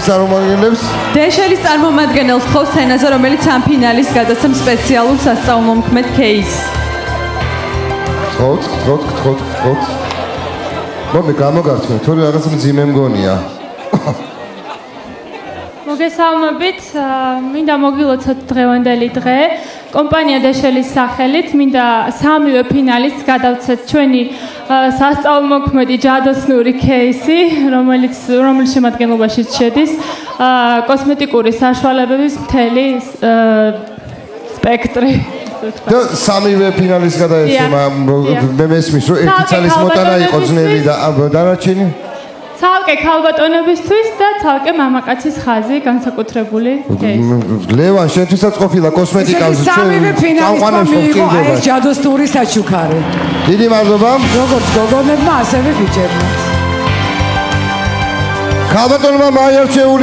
წარმომადგენლებს დეშელის წარმომადგენელს ხავს სცენაზე, რომელიც ამ ფინალის გადაცემ სპეციალურ სასწაულმომქმედ кейსს. გთხოვთ. მომი გამოგართმევ, თორე რაღაც მძიმე მგონია. მოგესალმებით, მინდა მოგილოცოთ დღევანდელი დღე. კომპანია დეშელის სახელით მინდა სამივე ფინალისტს გადავცეთ ჩვენი სასწაულმოქმედი ჯადოსნური кейსი, რომელიც შემადგენლობაში შედის კოსმეტიკური საშუალებების მთელი სპექტრი. და სამივე ფინალისტს გადაეცემა, მე მესმის, რომ ერთი წალის მოტანა იყო ძნელი და დანარჩენი ცალკე ქალბატონებისთვის და ცალკე მამაკაცის ხაზი განსაკუთრებული кейსი. ლევან, შენთვისაც ყოფილა კოსმეტიკას სამივე ფინალისტმა მიიღო ეს ჯადოსნური საჩუქარი. დიდი მადლობა. როგორც გოგონებმა, ასევე ბიჭებმა. ქალბატონმა მაიარჩეული